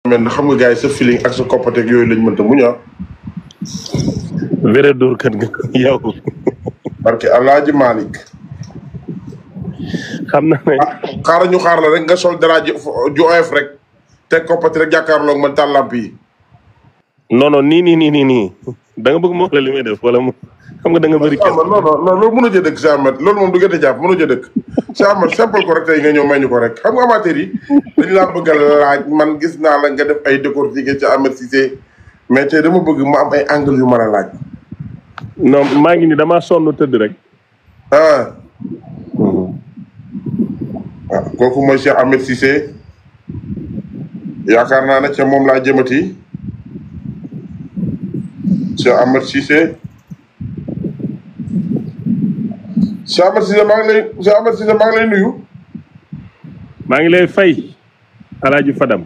mais xam nga gars yi sa feeling ak sa koppateeg yooyu lañ mënta muñ ah. wéré dóor kat nga yow. parce que Alaaji Malick. xam na ne. xaaral ñu xaar la rek nga sol dara ju oyof rek teg koppati rek jàkkaarloog man taal lamp yi. non non nii da nga bëgg ma wax la li may def wala mu xam nga da nga bëri. non loolu mënoo jë dëkk Cheikh Ahmed loolu moom du gën a jàpp mënoo jë dëkk Cheikh Ahmed simple ko rek tey nga ñëw may ñu ko rek xam nga amateur yi dañu laa bëgg a laaj man gis naa la nga def ay décortiqué ci Ahmed Cissé mais tey dama bëgg ma am ay angle yu mën a laaj. non maa ngi ni damaa sonn tëdd rek. ah. ah kooku mooy Cheikh Ahmed Cissé yaakaar naa ne ca moom laa jëmati Cheikh Ahmed Cissé. Cheikh Ahmed Cissé maa ngi lay nuyu. maa ngi lay fay Alaaji Fadam.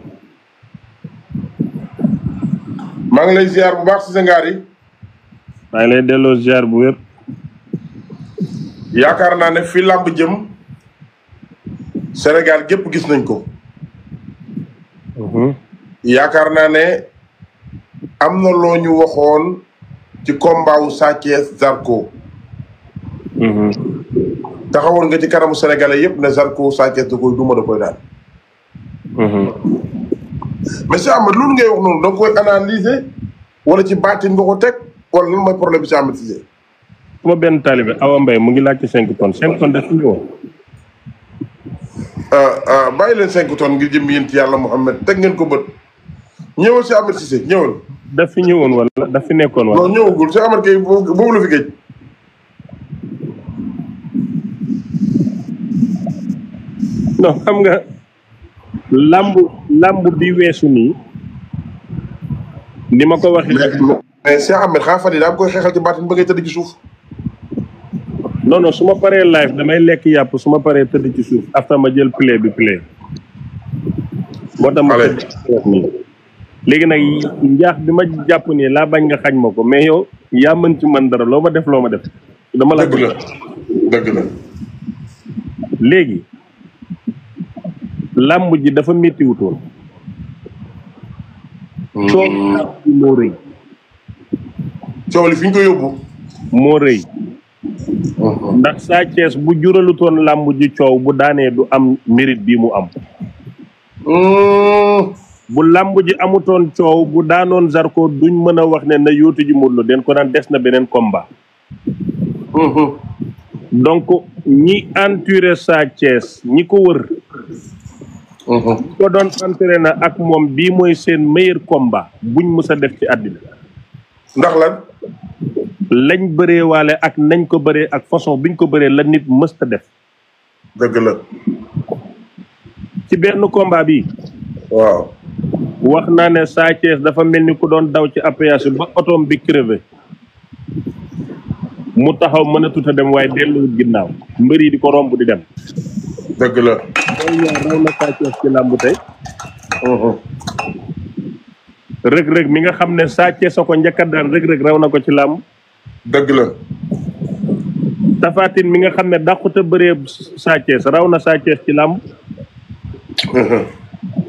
maa ngi lay ziar bu baax Cissé Ngari. maa ngi lay delloo ziar bu wér. yaakaar naa ne fii làmb jëm Sénégal gépp gis nañ ko. yaakaar naa ne am na loo ñu waxoon ci combat wu Sa Thiès Zarko. taxawoon nga ci kanamu sénégalais yëpp ne Zarko Sa Thiès da koy duma da koy daal. mais Cheikh Ahmed loolu ngay wax noonu da nga koy analyser wala ci baatin nga ko teg wala lan mooy problème bi Cheikh Ahmed Cissé. sama benn taalibe Awa Mbaye mu ngi laajte 5 tonnes 5 tonnes daf fi ñëwoon. bàyyi leen 5 tonnes ngir jëm yéen ci yàlla Mouhamed teg ngeen ko bët ñëwal Cheikh Ahmed Cissé ñëwal. daf fi ñëwoon wala daf fi nekkoon wala. non ñëwagul Cheikh Ahmed kay boobu la fi géej. non xam nga lamb bi weesu nii ni ma ko waxee. mais Cheikh Ahmed xaa fan yi daa koy xeexal ci baatin ba ngay tëdd ci suuf. non su ma paree live damay lekk yàpp su ma paree tëdd ci suuf after ma jël play bi play. moo tax ma tëdd nii. léegi nag njaax bi ma jàpp nii laa bañ nga xañ ma ko mais yow yaa mën ci man dara loo ma def dama la. dëgg la. léegi. làmb ji dafa métti wutoon. coow li moo rëy. coow li fi ñu ko yóbbu. moo rëy. ndax Sa Thiès bu juralutoon làmb ji coow bu daanee du am mérite bi mu am. bu làmb ji amutoon coow bu daanoon Zarko duñ mën a wax ne na yóotu ji Modou Lo den ko daan des na beneen combat. donc ñi entouré Sa Thiès ñi ko wër. ko doon entraîné ak moom bii mooy seen meilleur combat buñ mës a def ci àddina. ndax lan. lañ bëree waale ak nañ ko bëree ak façon biñ ko bëree la nit mës a def. dëgg la. ci benn combat bi. waaw. wax naa ne Sa Thiès dafa mel ni ku doon daw ci appuyage ba otoom bi crevé mu taxaw mën a tuta dem waaye delluwut ginnaaw mbër yi di ko romb di dem. dëgg la. loolu ñaar raw na Sa Thiès ci làmb tey. rëg-rëg mi nga xam ne Sa Thiès a ko njëkka daan rëg-rëg raw na ko ci làmb. dëgg la. Tapha Tine mi nga xam ne dàquta bëree Sa Thiès raw na Sa Thiès ci làmb.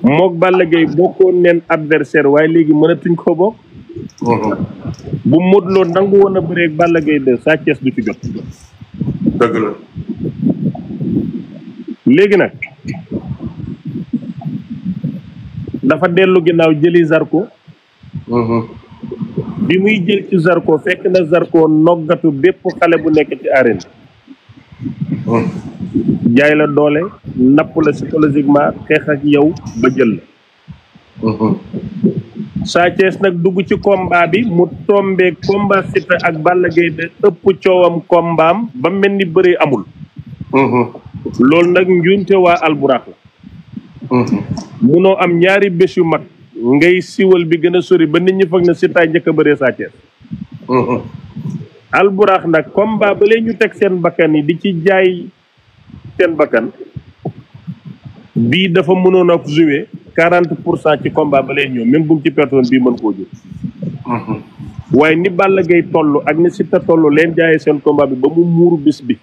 mook Balla Gaye bokkoon neen adversaire waaye léegi mënatuñ ko bokk. bu Modou Lo nangu woon a bëree ak Balla Gaye de Sa Thiès du ci jot. dëgg la. léegi nag dafa dellu ginnaaw jëli Zarko. bi muy jël ci Zarko fekk na Zarko noggatu bépp xale bu nekk ci arène. jaay la doole napp la psychologiquement xeex ak yow ba jël la. Sa Thiès nag dugg ci combat bi mu tombé combat Siteu ak Balla Gaye de ëpp coowam combaam ba mel ni bëree amul. loolu nag njuumte waa alburax la. munoo am ñaari bés yu mag ngay siwal bi gën a sori ba nit ñi foog na Siteu njëkk a bëree Sa Thiès. alburax nag combat ba leen ñu teg seen bakkan yi di ci jaay seen bakkan bii dafa mënoon a jouer 40% ci combat ba leen ñëw même bu ci personne bii mën koo jël. waaye ni Balla Gaye toll ak ni Siteu toll leen jaayee seen combat bi ba mu muur bis bi.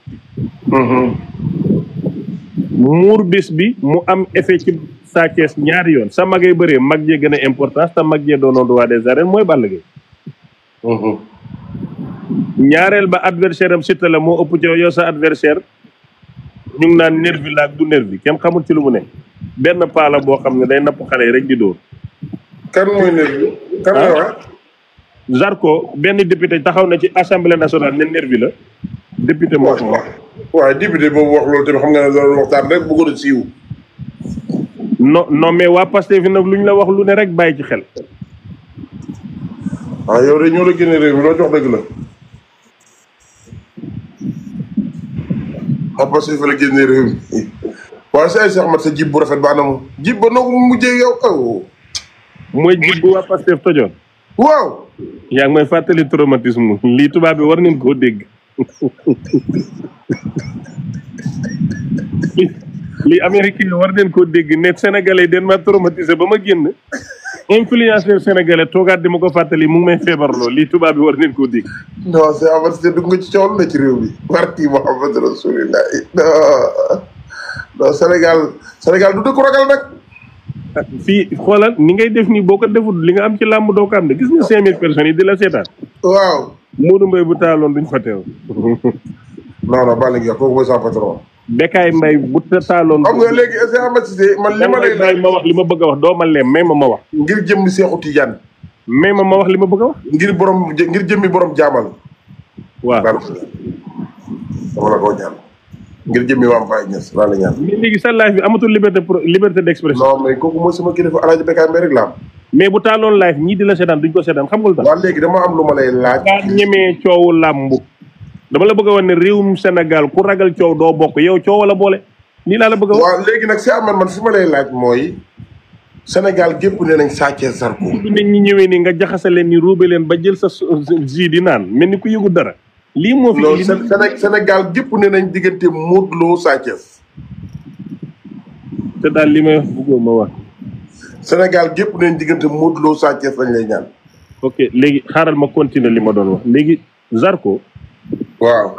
muur bis bi mu am effet ci Sa Thiès ñaari yoon sa magay bëree mag jee gën a importance te mag jee doonoon roi des arènes mooy Balla Gaye ñaareel ba adversaire am Siteu la moo ëpp ci yow sa adversaire ñu ngi naan nervi la ak du nervi kenn xamul ci lu mu ne benn paala boo xam ne day napp xale yi rek di dóor. kan mooy nervi kan mooy wax Zarko benn député taxaw na ci assemblée nationale ne nervi la député moo ko wax. waaye député boobu wax loolu tamit xam nga ne loolu waxtaan rek bëggoon a siiw. non mais waa Pastef fi nag lu ñu la wax lu ne rek bàyyi ci xel. waaw yow de ñoo la génne réew mi loo jox dëgg la. waa Pastef fa la génne réew mi waaye si ay Cheikh Mat sa jib bu rafet ba anamu jib ba noo ko mujjee yow aw. mooy jib bu waa Pastef tojoon. waaw. yaa ngi may fàttali traumatisme lii tubaab bi war ngeen koo dégg. lii américain yi war ngeen koo dégg ne sénégalais den ma traumatisé ba ma génn influenceur sénégalais toogaat di ma ko fàttali mu ngi may feebarloo lii tubaab bi war ngeen koo dégg. non c'est avancé dugg nga ci coow na ci réew mi. barki Muhammad Rasulillah non Sénégal du dëkku ragal nag. fii xoolal ni ngay def nii boo ko deful li nga am ci làmb doo ko am de gis nga 5000 personnes yi di la seetaan. waaw. Modou Mbaye bu taaloon duñ fa teew. non Balla Gaye kooku mooy sa patron. Bécaye Mbaye bu taaloon. xam nga léegi est-ce que Amathie man li ma lay laaj ma wax li ma bëgg a wax doo ma leem may ma wax. ngir jëmmi Seexu Tijaan. may ma wax li ma bëgg a wax. ngir jëmmi borom jaamal. waaw dama la koo ñaan. ngir jëmmi Maam Baye Niass laa la ñaan. mais léegi sa live bi amatul liberté d'expression. non mais kooku mooy sama kilifa Alaaji Bécaye Mbaye rek la am. mais bu taaloon live ñii di la seetaan duñ ko seetaan xam nga lu tax. waaw léegi dama am lu ma lay laaj. daa ñemee coowu làmb dama la bëgg a wax ne réewum Sénégal ku ragal coow doo bokk yow coow wala boole nii laa la bëgg a wax. waaw léegi nag si aman man fi ma lay laaj mooy Sénégal gépp ne nañ Sa Thiès Zarko. bu nit ñi ñëwee nii nga jaxase leen ni ruube leen ba jël sa ji di naan mel ni ku yëgu dara. lii moo fi loolu Sénégal gépp ne nañ diggante Modou Lo Sa Thiès. te daal li may wax bëggoo ma wax. Sénégal gépp ne nañ diggante Modou Lo Sa Thiès lañ lay ñaan. ok léegi xaaral ma continuer li ma doon wax léegi Zarko. waaw.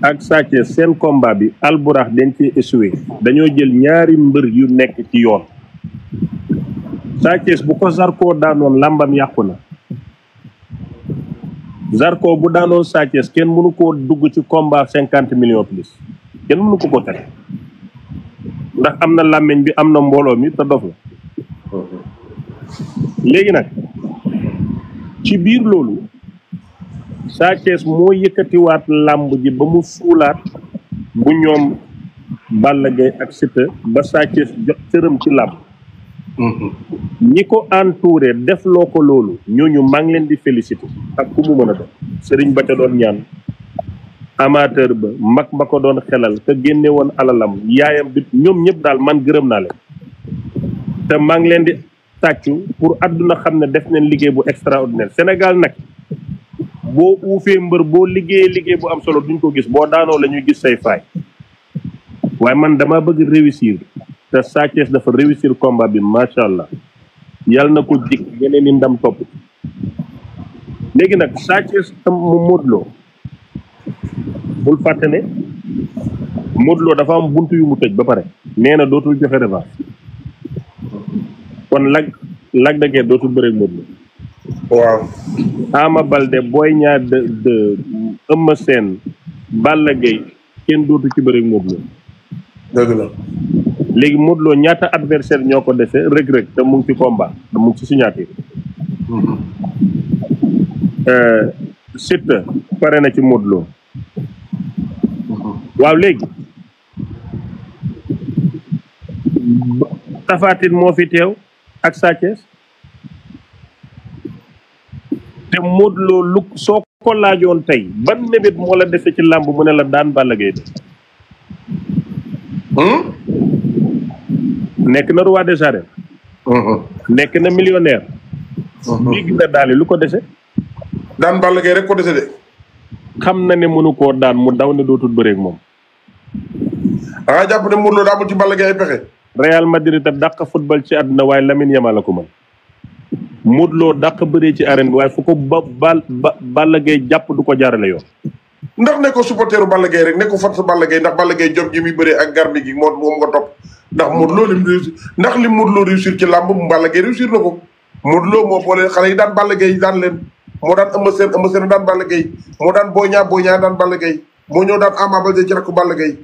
ak Sa Thiès seen combat bi alburax dañ cee échoué dañoo jël ñaari mbër yu nekk ci yoon. Sa Thiès bu ko Zarko daanoon làmbam yàqu na. Zarko bu daanoon Sa Thiès kenn mënu koo dugg ci combat 50 millions plus kenn mënu ko tere ndax am na làmmiñ bi am na mbooloo mi te dof la. léegi nag ci biir loolu Sa Thiès moo yëkkatiwaat làmb ji ba mu suulaat bu ñoom Balla Gaye ak Siteu ba Sa Thiès jot cëram ci làmb. ñi ko entouré def loo ko loolu ñooñu maa ngi leen di félicité ak ku mu mën a def sëriñ ba ca doon ñaan amateur ba mag ba ko doon xelal te génne woon alalam yaayam bi ñoom ñëpp daal man gërëm naa leen te maa ngi leen di tàccu pour àdduna xam ne def nañ liggéey bu extraordinaire Sénégal nag boo uufee mbër boo liggéey bu am solo duñ ko gis boo daanoo la ñuy gis say faay waaye man dama bëgg réussir te Sa Thiès dafa réussir combat bi macha allah yàlla na ko jik yeneen i ndam topp léegi nag Sa Thiès tam mu Modou Lo bul fàtte ne Modou Lo dafa am buntu yu mu tëj ba pare nee na dootul joxe revanche kon Lac de Guiers dootul bëre ak Modou Lo waaw. Ama Baldé Boy Niang de Eumeu Sène Balla Gaye kenn dootu ci bëre ak Modou Lo dëgg la. léegi Modou Lo ñaata adversaire ñoo ko dese Reug Reug te mu ngi ci combat te mu ngi ci signature. Siteu pare na ci Modou Lo. waaw léegi Tapha Tine moo fi teew ak Sa Thiès te Modou Lo lu soo ko laajoon tey ban mébét moo la dese ci làmb mu ne la daan Balla Gaye de nekk na roi des arènes. nekk na millionnaire. bii na daal lu ko dese. daan Balla Gaye rek ko dese de. xam na ne mënu koo daan mu daw ne dootul bëreeg moom. ah jàpp ne Modou Lo daa mu ci Balla Gaye ay pexe. Real Madrid a dàq football ci àdduna waaye Lamine Yamal la ko mën. Modou Lo dàq bëree ci arène bi waaye fu ko Balla Gaye jàpp du ko jaarale yoon. ndax ne ko supporteru Balla Gaye rek ne ko fat sa Balla Gaye ndax Balla Gaye jom ji muy bëree ak garmi gi moom nga topp ndax Modou Lo lim réussir ndax lim Modou Lo réussir ci làmb Balla Gaye réussir na ko Modou Lo moo boole xale yi daan Balla Gaye daan leen moo daan Eumeu Sène daan Balla Gaye moo daan Boy Niang daan Balla Gaye moo ñëw daan Ama Baldé ci rakku Balla Gaye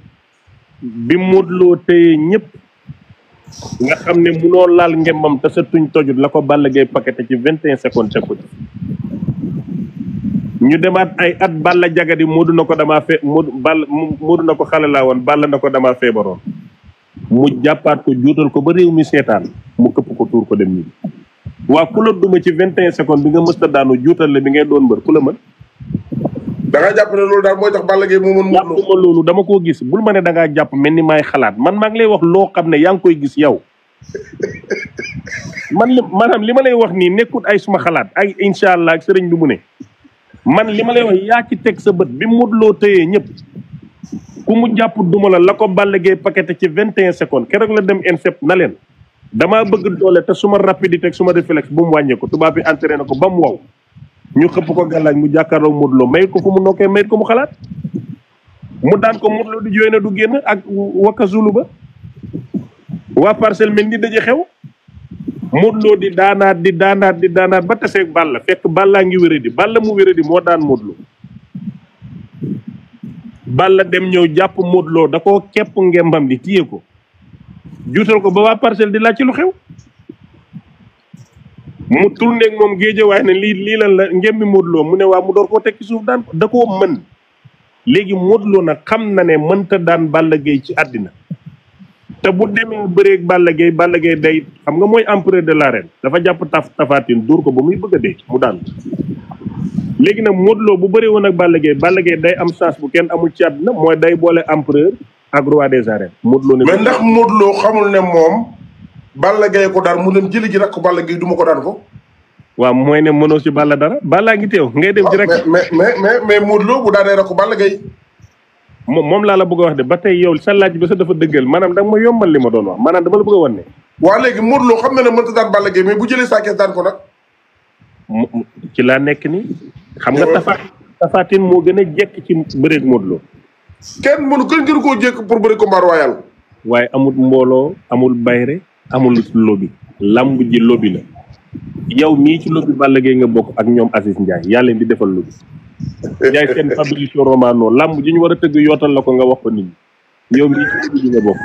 bi Modou Lo téye ñëpp nga xam ne munoo laal ngembam te sa tuñ tojut la ko Balla Gaye paqueté ci 21 secondes teg ko ci ñu demaat ay at Balla jagadi Modou na ko damaa Modou na ko xale laa woon Balla na ko damaa feebaroon mu jàppaat ko juutal ko ba réew mi seetaan mu këpp ko tuur ko dem ñi waa ku la duma ci 21 secondes bi nga mësta daanu juutal la bi ngay doon mbër ku la mën da ngaa jàpp ne loolu daal mooy tax Balla Gaye moo mën Modou Lo jàppuma loolu dama koo gis bul ma ne da ngaa jàpp mel ni maay xalaat man maa ngi lay wax loo xam ne yaa ngi koy gis yow maanaam li ma lay wax nii nekkut ay suma xalaat ay incha allah ak sëriñ bi mu ne man li ma lay wax yaa ci teg sa bët bi Modou Lo téyee ñëpp ku mu jàpp duma la ko Balla Gaye paqueté ci 21 secondes keroog la dem INSEP na leen damaa bëgg doole te suma rapidité ak suma réflexe bu mu wàññee ko tubaab bi entraîné ko ba mu wow ñu xëpp ko gàllaaj mu jàkkaarloog Modou Lo mayit ko fu mu nokkee mayit ko mu xalaat mu daan ko Modou Lo di jooy na du génn ak wakka zulu ba waa Parcelles mel ni daje xew Modou Lo di daanaat ba taseeg Balla fekk Balla ngi wéradi Balla mu wéradi moo daan Modou Lo Balla dem ñëw jàpp Modou Lo da koo képp ngembam di téye ko juutal ko ba waa Parcelles di laaj ci lu xew mu tourné ak moom géejewaay ne lii lan la ngembi Modou Lo mu ne waa mu door koo teg ci suuf daan ko da koo mën léegi Modou Lo nag xam na ne mënta daan Balla Gaye ci àddina te bu demee bëreeg Balla Gaye day xam nga mooy empereur de l'arène dafa jàpp tafatin dóor ko ba muy bëgg a dee mu daan léegi nag Modou Lo bu bëree woon ak Balla Gaye day am chance bu kenn amul ci àddina mooy day boole empereur ak roi des arènes Modou Lo ne mais ndax Modou Lo xamul ne moom Balla Gaye ko daan mu dem jëli ji rakk Balla Gaye du ma ko daan ko waaw mooy ne mënoo ci Balla dara Balla ngi teew ngay dem ci rek mais Modou Lo bu daanee rakk Balla Gaye moom laa la bëgg a wax de ba tey yow sa laaj bi sa dafa dëggal maanaam da nga ma yombal li ma doon wax maanaam dama la bëgg a wan ne waa léegi Modou Lo xam na ne mënta daan Balla Gaye mais bu jëlee Sa Thiès daan ko nag ci laa nekk ni xam nga Tafatin moo gën a jekk ci bëreeg Modou Lo kenn gënu koo jekk pour bëri combat royal waaye amul mbooloo amul bayre amul lobby lamb ji lobby la yow mii ci lobby Balla Gaye nga bokk ak ñoom Aziz Ndiaye yaa leen di defal lobby yaay seen Fabrizio Romano lamb ji ñu war a tëgg yootal la ko nga wax ko nit ñi yow mii ci lobby nga bokk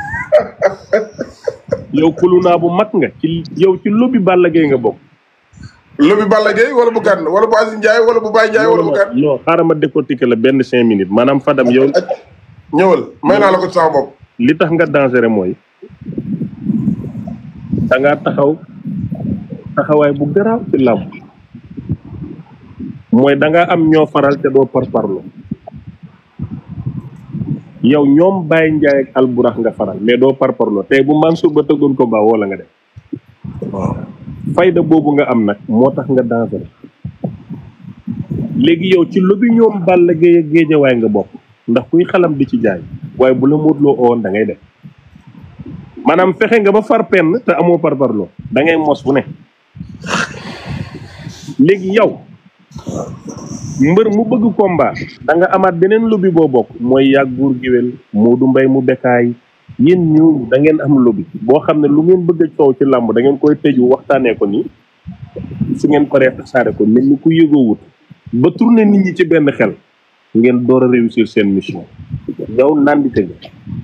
yow kulunaa bu mag nga ci yow ci lobby Balla Gaye nga bokk lobby Balla Gaye wala bu Gane wala bu Aziz Ndiaye wala bu Baye Ndiaye wala bu Gane non xaaral ma décortiquer la benn 5 minutes maanaam Fadam yow ñëwal may naa la ko ci sama bopp li tax nga dangereux mooy da ngaa taxawaay bu garaaw ci làmb mooy da ngaa am ñoo faral te doo parparloo yow ñoom Baye Ndiaye ak Alburax nga faral mais doo parparloo tey bu Mansour ba tëggoon ko ba wala nga def waaw fayda boobu nga am nag moo tax nga dangereux léegi yow ci lobby ñoom Balla Gaye ak Géejawaay nga bokk ndax kuy xalam di ci jaay waaye bu la Modou Lo owoon da ngay def maanaam fexe nga ba far penn te amoo parparloo da ngay mos fu ne léegi yow mbër mu bëgg combat da nga amaat beneen lobby boo bokk mooy yàgg buur géwél Modou Mbaye mu bekkaay yéen ñu da ngeen am lobby boo xam ne lu ngeen bëgg a coow ci làmb da ngeen koy tëju waxtaanee ko nii su ngeen paree tasaare ko mel ni ku yëgoowut ba tourné nit ñi ci benn xel ngeen door a réussir seen mission yow nandite nga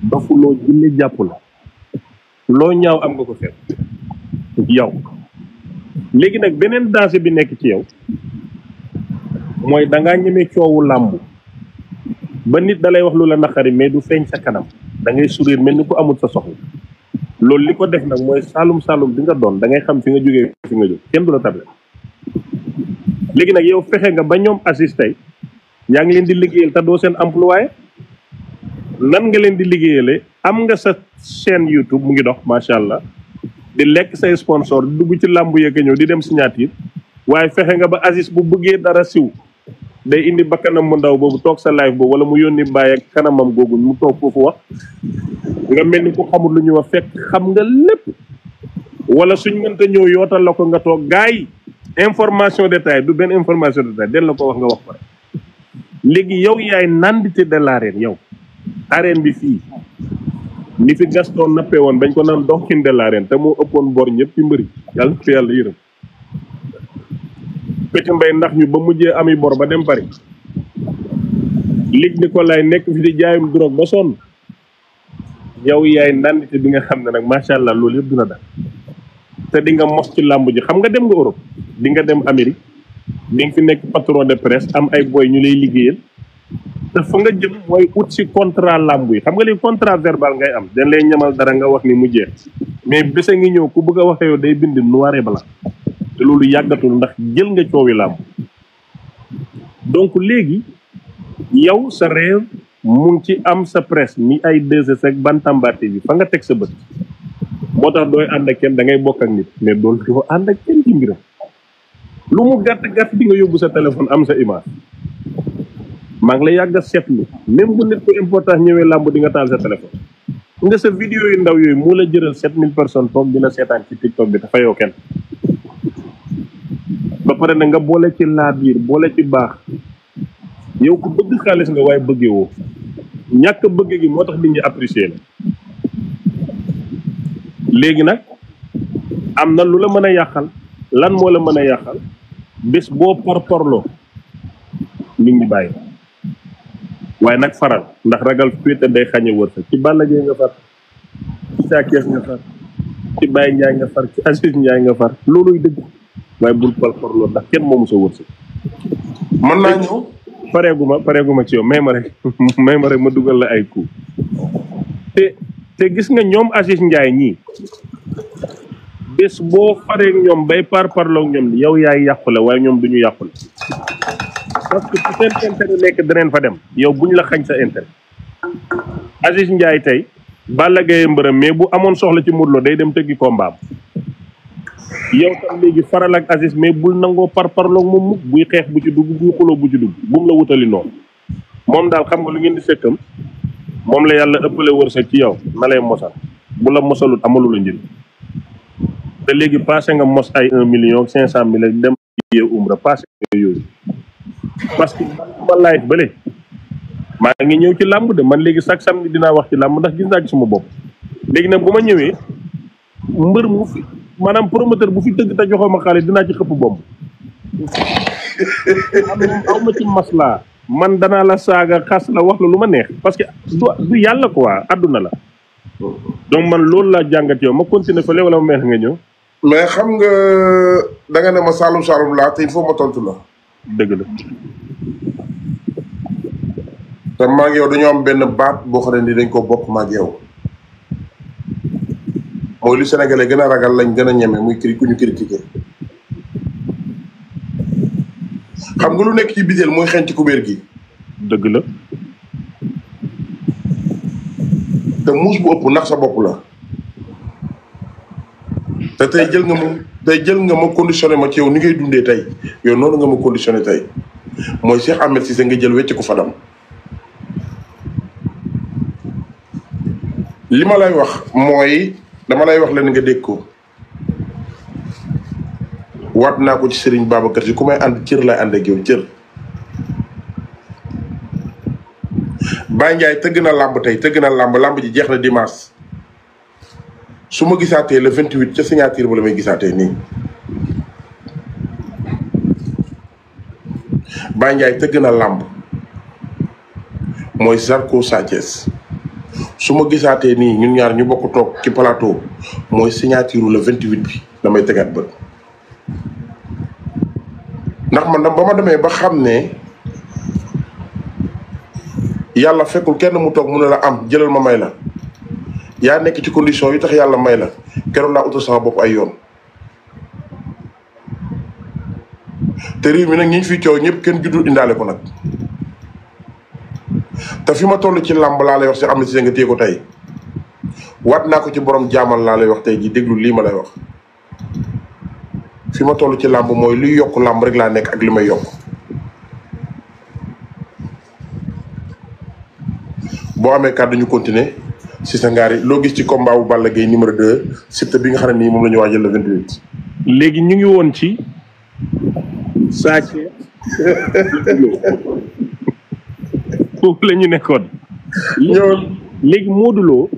dofuloo jinne jàpp la loo ñaaw am nga ko seet yow léegi nag beneen danger bi nekk ci yow mooy dangaa ñemee coowu làmb ba nit dalay wax lu la naqari mais du feeñ sa kanam da ngay sourire mel ni ku amul sa soxla loolu li ko def nag mooy saalum bi nga doon da ngay xam fi nga jógee fi nga jóg kenn du la table léegi nag yow fexe nga ba ñoom assist tey yaa ngi leen di liggéeyal te doo seen employé nan nga leen di liggéeyale am nga sa chaîne YouTube mu ngi dox macha allah di lekk say sponsor di dugg ci làmb yeeg ñëw di dem signature waaye fexe nga ba Aziz bu bëggee dara siw day indi bakkanam mu ndaw boobu toog sa live boobu wala mu yónni Mbaye ak kanamam googu mu toog foofu wax nga mel ni ku xamul lu ñuy wax fekk xam nga lépp wala suñ mënta ñëw yootal la ko nga toog gars yi information détail du benn information détail den la ko wax nga wax pare léegi yow yaay nandite de l'arène yow arène bi fii ni fi Gaston nappee woon bañ ko naan dox de l'arène te moo ëppoon bor ñëpp ci mbëri yàlla ko yàlla yërëm Petit Mbay ndax ñu ba mujjee ami bor ba dem Paris lig ni ko lay nekk fi di jaayum drogue ba sonn yow yaay ndandite bi nga xam ne nag macha allah loolu yëpp dina dal te di nga mos ci làmb ji xam nga dem nga Europe di nga dem Amérique di nga fi nekk patron de presse am ay boy ñu lay liggéeyal te fa nga jëm mooy ut si contrat làmb yi xam nga li contrat verbal ngay am dañ lay ñamal dara nga wax ni mu jeex mais bés a ngi ñëw ku bëgg a waxee yow day bind noir et blanc te loolu yàggatul ndax jël nga coowi làmb donc léegi yow sa rêve mu ngi ci am sa presse ni ay 2S ak Bantamba TV fa nga teg sa bët moo tax dooy ànd ak kenn da ngay bokk ak nit mais doolu doo ànd ak kenn ci mbiram lu mu gàtt gàtt di nga yóbbu sa téléphone am sa image maa ngi la yàgg a seetlu même bu nit ko important ñëwee làmb di nga taal sa téléphone nga sa vidéo yu ndaw yooyu moo la jëral 7000 personnes toog dina seetaan ci TikTok bi te fayoo kenn ba pare na nga boole ci laa biir boole ci baax yow ku bëgg xaalis nga waaye bëggee woo ñàkk bëgg gi moo tax nit ñi apprécier la léegi nag am na lu la mën a yàqal lan moo la mën a yàqal bés boo parparloo nit ñi bàyyi waaye nag faral ndax ragal féete day xañe wërsëg ci Balla Gaye nga far ci Sa Thiès nga far ci Baye Ndiaye nga far ci Aziz Ndiaye nga far looluy dëgg waaye bul parparloo ndax kenn moomu sa wërsëg mën naa ñëw pareeguma ci yow may ma rek ma dugal la ay coup te gis nga ñoom Aziz Ndiaye ñii bés boo fareeg ñoom bay parparloo ñoom yow yaay yàqule waaye ñoom duñu yàqule parce que bu seen intérêt nekk daneen fa dem yow buñ la xañ sa intérêt Aziz Ndiaye tey Balla Gaye mbërëm mais bu amoon soxla ci Modou Lo day dem tëggi combat yow tam léegi faral ak Aziz mais bul nangoo parparloog moom mukk buy xeex bu ci dugg buy xuloo bu ci dugg bu mu la wutali noonu moom daal xam nga lu ngeen di sekkam moom la yàlla ëppale wërsëg ci yow na lay mosal bu la mosalut amalu la njëriñ te léegi passé nga mos ay 1 million 500 000 dem yee umra passé nga yooyu parce que ma live bële maa ngi ñëw ci làmb de man léegi chaque samedi dinaa wax ci làmb ndax gis naa ci suma bopp léegi nag bu ma ñëwee mbër mu fi maanaam promoteur bu fi tëgg te joxoo ma xaalis dinaa ci xëpp bomb aw ma ci maslaa man danaa la saaga xas la wax la lu ma neex parce que du yàlla quoi àdduna la donc man loolu laa jàngat yow ma continuer fële wala ma meex nga ñëw mais xam nga da nga ne ma Saalum Saalum laa te il faut ma tontu la dëgg la te maa ngi yow dañoo am benn baat boo xam ne ni dañ ko bokk maa ngi yow mooy lu Sénégalais gën a ragal lañ gën a ñeme muy ku ñu critiqué xam nga lu nekk ci biteel muy xeeñ ci kubéer gi dëgg la te muus bu ëpp nax sa bopp la te tey jël nga ma conditionné ma ci yow ni ngay dundee tey yow noonu nga ma conditionné tey mooy Cheikh Ahmed Cissé nga jël wecc ko Fadam li ma lay wax mooy dama lay wax leen nga dégg ko waat naa ko ci Serigne Babacar Si ku may ànd cër lay ànd ak yow cër Baye Ndiaye tëgg na làmb tey tëgg na làmb ji jeex na dimanche su ma gisaatee le 28 ca signature ba la may gisaatee nii Baye Ndiaye tëgg na làmb mooy Zarko Sa Thiès su ma gisaatee nii ñun ñaar ñu bokk toog ci plateau mooy signature le 28 bi damay tegaat bët ndax man ba ma demee ba xam ne yàlla fekkul kenn mu toog mu ne la am jëlal ma may la yaa nekk ci condition yi tax yàlla may la keroog laa utal sama bopp ay yoon te réew mi nag ñi ñu fi coow ñëpp kenn juddul indaale ko nag te fi ma toll ci làmb laa lay wax si am na si nga téye ko tey waat naa ko ci borom jaamal laa lay wax tey ji déglu lii ma lay wax fi ma toll ci làmb mooy luy yokk làmb rek laa nekk ak li may yokk boo amee kàddu ñu continuer si sa ngaari loo gis ci combat bu Balla Gaye numéro 2 Siteu bi nga xam ne nii moom la ñu waajal le 28. léegi ñu ngi woon ci Sa Thiès foofu la ñu nekkoon. léegi Modou Lo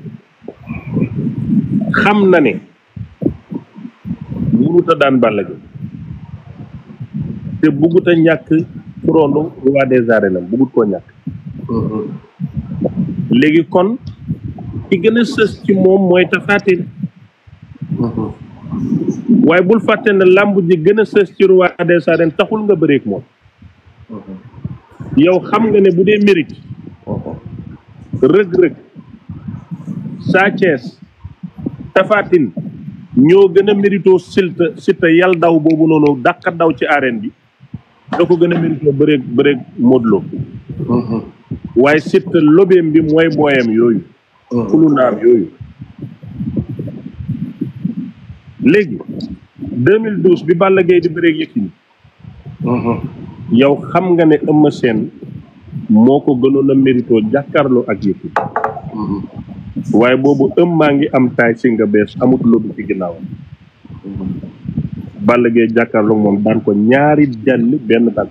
xam na ne mënut a daan Balla Gaye te buggut a ñàkk couronne roi des arènes am buggut koo ñàkk. léegi kon ki gën a sës ci moom mooy Tapha Tine. waaye bul fàtte ne làmb ji gën a sës ci roi des arènes taxul nga bëreek moom. yow xam nga ne bu dee mérite. rëg-rëg Sa Thiès Tapha Tine ñoo gën a mérito Siteu yàlla daw boobu noonu dàqa daw ci arène bi da ko gën a mérito bëreeg Modou Lo. waaye Siteu lobeem bi mooy booyam yooyu. kulu naam yooyu. léegi 2012 bi Balla Gaye di bëreeg Yékini. yow xam nga ne Eumeu Sène moo ko gënoon a mérito jàkkaarloo ak Yékini. waaye boobu maa ngi am taay si nga bees amut loolu ci ginnaaw. Balla Gaye jàkkaarloo moom daan ko ñaari jàll benn daan.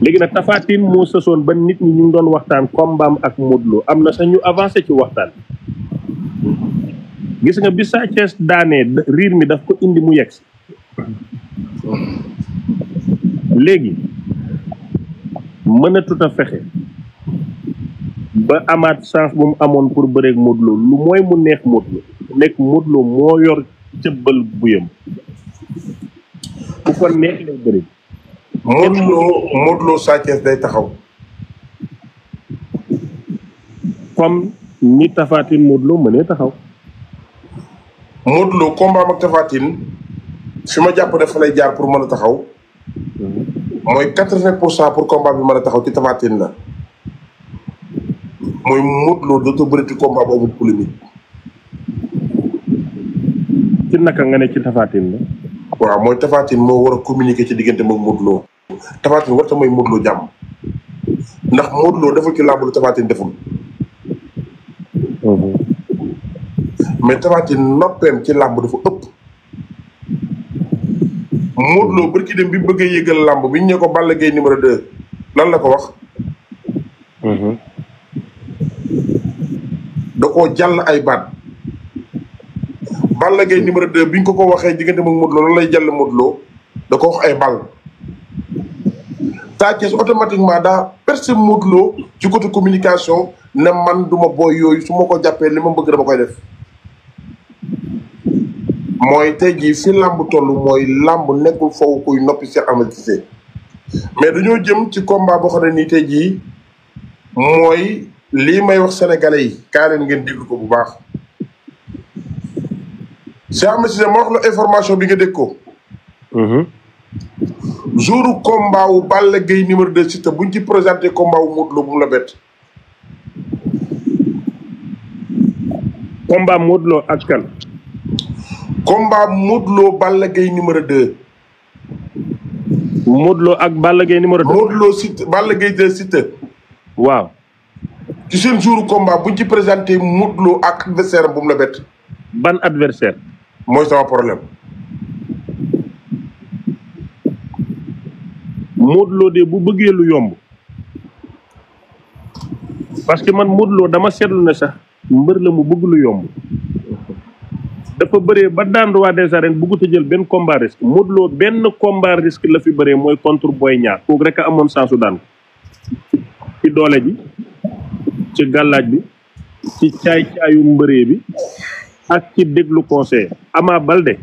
léegi nag Tapha Tine moo sësoon ba nit ñi ñu ngi doon waxtaan kombaam ak Modou Lo am na sax ñu avancé ci waxtaan. gis nga bi Sa Thiès daanee riir mi daf ko indi mu yegg si. léegi mënatut a fexe ba amaat chance bu mu amoon pour bëreeg Modou Lo lu mooy mu neex Modou Lo nekk Modou Lo moo yor cëbbal buyam bu ko neex lay bëri. Modou Lo Sa Thiès day taxaw comme ni Tapha Tine Modou Lo mënee taxaw. Modou Lo combat ak Tapha Tine fi ma jàpp ne fa lay jaar pour mën a taxaw mooy 80% pour combat bi mën a taxaw ci Tapha Tine la mooy Modou Lo dootoo bëri ci combat bu amul polémique. ci naka nga ne ci Tapha Tine la. waaw mooy Tapha Tine moo war a communiquer ci diggante moom Modou Lo. Tapha Tine warta mooy Modou Lo jàmm ndax Modou Lo deful ci làmb lu Tapha Tine deful. mais Tapha Tine noppeem ci làmb dafa ëpp. Modou Lo barki dem bi bëggee yëgal làmb bi ñu ne ko Balla Gaye numéro 2 lan la ko wax. da koo jàll ay baat. Balla Gaye numéro 2 bi ñu ko waxee diggante moom Modou Lo lan lay jàll Modou Lo da ko wax ay ball. Sa Thiès automatiquement daa percé Modou Lo ci côté communication ne man duma booy yooyu su ma ko jàppee li ma bëgg dama koy def. mooy tey jii fi làmb toll mooy làmb nekkul foofu kuy noppi Cheikh Ahmed Cissé mais dañoo jëm ci combat boo xam ne nii tey jii mooy lii may wax sénégalais yi kaa leen ngeen déglu ko bu baax. Cheikh Ahmed Cissé ma wax la information bi nga dégg ko. jouru combat wu Balla Gaye numéro 2 Siteu buñ ci présenté combat wu Modou Lo bu mu la bett. combat Modou Lo ak kan. combat Modou Lo Balla Gaye numéro 2. Modou Lo ak Balla Gaye numéro 2. Modou Lo Siteu Balla Gaye 2 Siteu. waaw. ci seen jouru combat buñ ci présenté Modou Lo ak adversaire bu mu la bett. ban adversaire. mooy sama problème. Modou Lo de bu bëggee lu yomb. parce que man Modou Lo dama seetlu ne sax mbër la mu bëgg lu yomb. dafa bëree ba daan roi des arènes bëggut a jël benn combat risque Modou Lo benn combat risque la fi bëree mooy contre Boy Niang kooku rek a amoon sansu daan ci doole ji ci gàllaaj bi ci caay-caayu mbëree bi ak ci déglu conseil. Ama Baldé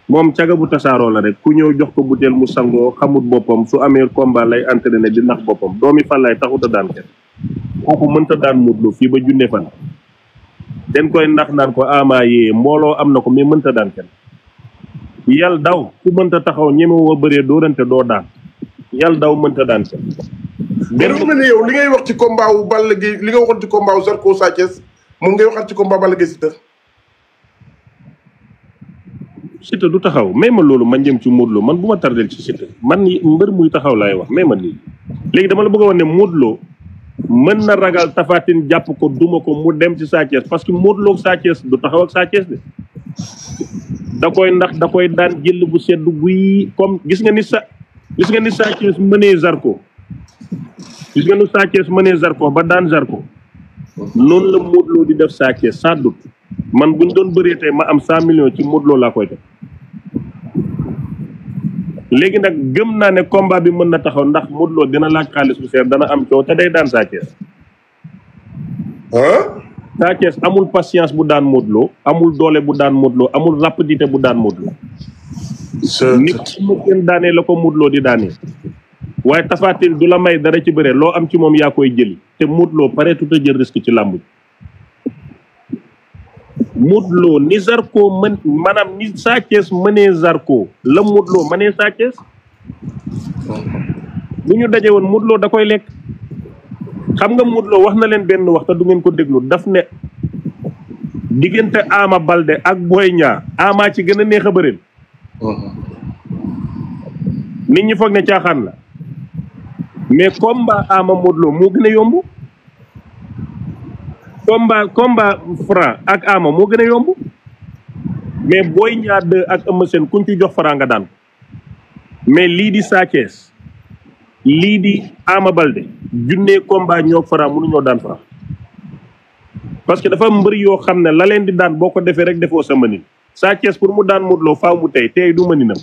moom caga bu tasaaroo la rek ku ñëw jox ko butéel mu sangoo xamut boppam su amee combat lay entraîné di nax boppam doomi fan lay taxut a daan kenn kooku mënta daan Modou Lo fii ba junne fan. den koy ndax naan ko ama yee mbooloo am na ko mais mënta daan kenn yàlla daw ku mënta taxaw ñeme woo bëree doorante doo daan yàlla daw mënta daan kenn. benn mel ni yow li ngay wax ci combat wu Balla Gaye li nga waxoon ci combat wu Zarko Sa Thiès moom ngay waxaat ci combat Balla Gaye Siteu. Siteu du taxaw mais man loolu man jëm ci Modou Lo man bu ma tardel ci Siteu man mbër muy taxaw laay wax mais man lii léegi dama la bëgg a wax ne Modou Lo mën na ragal Tapha Tine jàpp ko duma ko mu dem ci Sa Thiès parce que Modou Lo ak Sa Thiès du taxaw ak Sa Thiès de da koy ndax da koy daan jël bu sedd guy comme gis nga ni Sa Thiès mënee Zarko gis nga ni Sa Thiès mënee Zarko ba daan Zarko noonu la Modou Lo di def Sa Thiès sans doute man buñ doon bëree tey ma am 100 millions ci Modou Lo laa koy def léegi nag gëm naa ne combat bi mën na taxaw ndax Modou Lo dina laaj xaalis bu seer dana am coow te day daan Sa Thiès Sa Thiès amul patience bu daan Modou Lo amul doole bu daan Modou Lo amul rapidité bu daan Modou Lo nit mu kenn daanee la ko Modou Lo di daanee waaye Tapha Tine du la may dara ci bëre loo am ci moom yaa koy jëli te Modou Lo pare tout a jël risque ci làmb ji Modou Lo ni Zarko mën maanaam ni Sa Thiès mënee Zarko la Modou Lo mënee Sa Thiès bu ñu daje woon Modou Lo da koy lekk xam nga Modou Lo wax na leen benn wax te du ngeen ko déglu daf ne diggante Ama Baldé ak Boy Niang Ama ci gën a neex a bëreel nit ñi foog ne caaxaan la mais combat Ama Modou Lo moo gën a yomb combat Franc ak Ama moo gën a yomb mais Boy Niang 2 ak Eumeu Sène kuñ ci jox Franc nga daan mais lii di Sa Thiès lii di Ama Baldé junnee combat ñoo Franc mënuñoo daan Franc parce que dafa mbër yoo xam ne la leen di daan boo ko defee rek defoo sa mënin Sa Thiès pour mu daan Modou Lo faaw mu tey du mëninam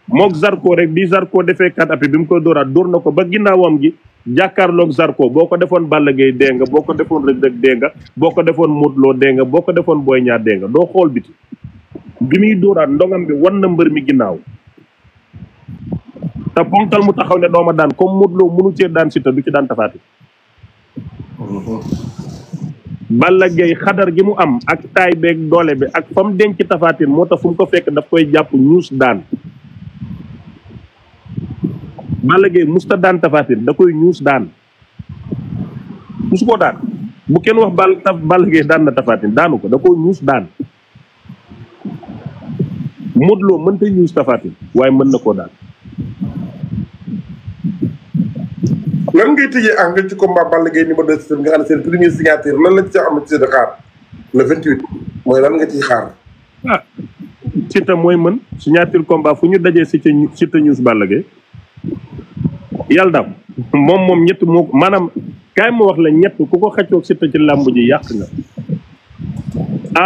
mook Zarko rek bi Zarko defee kat appi bi mu koy dóoraat dóor na ko ba ginnaawam gi jàkkaarloog Zarko boo ko defoon Balla Gaye dee nga boo ko defoon Reug Reug dee nga boo ko defoon Modou Lo dee nga boo ko defoon Boy Niang dee nga doo xool biti bi muy dóoraat ndongam bi wan na mbër mi ginnaaw te ponkal mu taxaw ne dooma daan comme Modou Lo mënu cee daan Siteu du ci daan Tapha Tine Balla Gaye xadar gi mu am ak taay beeg doole bi ak fa mu denc Tapha Tine moo tax fu mu ko fekk daf koy jàpp ñuus daan Balla Gaye musta daan Tapha Tine da koy ñuus daan musu ko daan bu kenn wax Balla Gaye daan na Tapha Tine daanu ko da koy ñuus daan Modou Lo mënta ñuus Tapha Tine waaye mën na koo daan lan ngay tëjee engrais ci combat Balla Gaye numéro 2 nga xam ne seen premier signature lan la ci am ci de xaar le 28 mooy lan nga ciy xaar. Siteu mooy mën signature combat fu ñu dajee Siteu ñuus Balla Gaye yàlla daam moom ñett moo maanaam kaay ma wax la ñett ku ko xëccoog Siteu ci làmb ji yàq nga.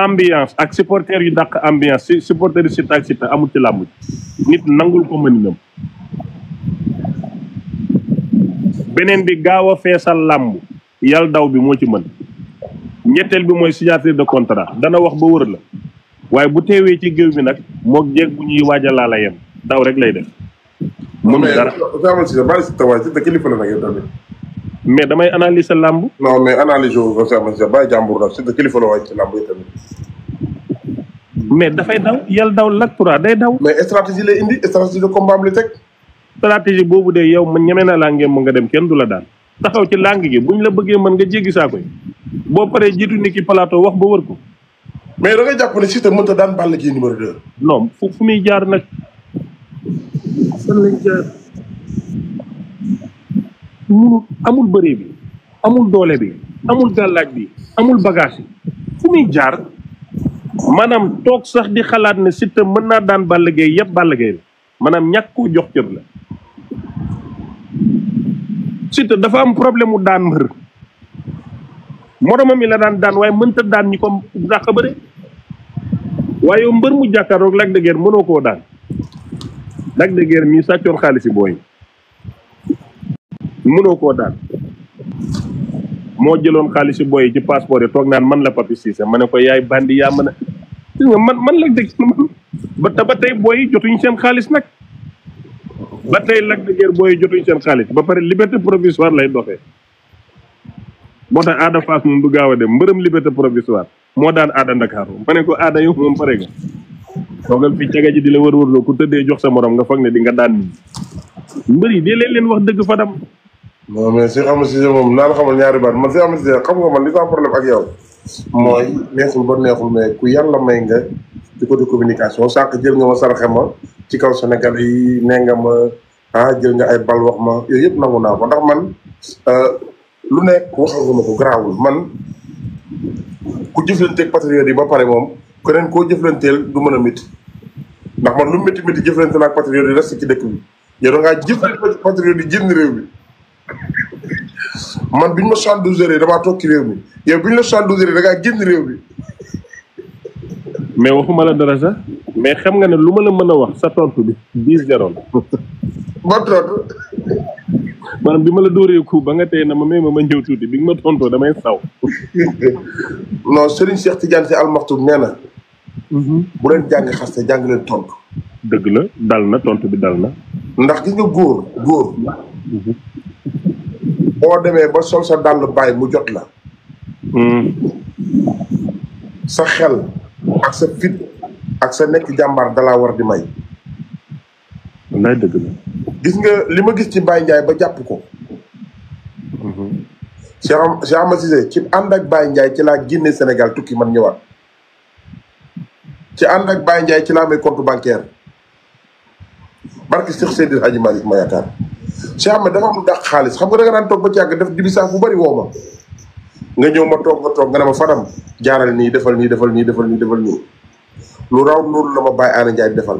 ambiance ak supporter yu dàq ambiance supporter yu Siteu ak Siteu amul ci làmb ji nit nangul ko mëninam. beneen bi gaaw a feesal làmb yàlla daw bi moo ci mën ñetteel bi mooy signature de contrat dana wax ba wër la waaye bu teewee ci géew bi nag moog jeeg bu ñuy waaj a laa la yem daw rek lay def. mënul dara kilifa la nag yow tamit. mais damay analyser làmb. non mais analyse wu ko bàyyi jàmbur la Siteu kilifa la waaj ci làmb yi tamit. mais dafay daw yàlla daw Lac 3 day daw. mais stratégie lay indi stratégie de combat am li teg. stratégie boobu de yow man ñeme na laa ngeen mën nga dem kenn du la daan taxaw ci làng gi buñ la bëggee mën nga jéggi saako yi boo paree jiitu ni ki plateau wax ba wër ko. mais da nga jàpp ne Siteu mënta daan Balla Gaye numéro 2. non fu muy jaar nag fan lañ jaar munu amul bëree bi amul doole bi amul gàllaaj bi amul bagage yi fu muy jaar maanaam toog sax di xalaat ne Siteu mën naa daan Balla Gaye yëpp Balla Gaye la maanaam ñàkk koo jox cër la. Siteu dafa am problème mu daan mbër moromam mi la daan waaye mënta daan ñi ko dàq bëre waaye yow mbër mu jàkkaaroog Lac de Guiers mënoo koo daan Lac de Guiers mii sàccoon xaalis yi booy mënoo koo daan moo jëloon xaalis yi booy ci passeport yi toog naan man la Papi Cissé ma ne ko yaay bandi yaa mën a gis nga man Lac de Guiers man ba tey booy jotuñu seen xaalis nag ba tey Lac de Guiers booy jotuñ seen xaalis ba pare liberté provisoire lay doxee moo tax Ada Fass moom du gaaw a dem mbërëm liberté provisoire moo daan Ada Ndakaaru ma ne ko Ada yow moom pare nga toogal fi caga ji di la wër-wërloo ku tëddee jox sa morom nga foog ne di nga daan nit mbër yi dee leen wax dëgg Fadam. non mais Cheikh Ahmed Cissé moom naa la xamal ñaari baat man Cheikh Ahmed Cissé xam nga man li sama problème ak yow mooy neexul ba neexul mais ku yàlla may nga ci côté communication sànq jël nga ma saraxe ma ci kaw Sénégal yi nee nga ma jël nga ay bal wax ma yooyu yëpp nangu naa ko ndax man lu nekk waxal nga ma ko garaawul man ku jëflanteeg patriote yi ba pare moom keneen koo jëflanteel du mën a métti ndax man lu métti métti jëflante naa ak patriote yi reste ci dëkk bi yow da ngaa jëflante patriote yi génn réew bi man biñ ma 72 heures damaa toog ci réew mi yow biñ la 72 heures da ngaa génn réew mi. mais waxuma la dara sax mais xam nga ne lu ma la mën a wax sa tontu bi 10-0 la. ba tontu. maanaam bi ma la dóoree ku ba nga tey na ma ma ñëw tuuti bi nga ma tontoo damay saw. non Serigne Cheikh Tidiane Sy Al Maktoum nee na. bu leen jàng xaste jàng leen tontu. dëgg la dal na tontu bi dal na. ndax gis nga góor. boo demee ba sol sa dàll bàyyi mu jot la. sa xel ak sa fit ak sa nekk jàmbaar dalaa war di may. wallaay dëgg la. gis nga li ma gis ci Baye Ndiaye ba jàpp ko. Cheikh Ahmed Cissé ci ànd ak Baye Ndiaye ci laa génne Sénégal tukki man ñëwaat. ci ànd ak Baye Ndiaye ci laa amee compte bancaire. barke Cheikh Seydil Hadji Malick ma yaakaar. Cheikh Ahmed dafa am dàq xaalis xam nga da nga daan toog ba ci yàgg def dibi saa fu bari woo ma. nga ñëw ma toog nga ne ma Fadam jaaral nii defal nii defal nii defal nii defal nii. lu raw loolu la ma Baye Ana Ndiaye defal.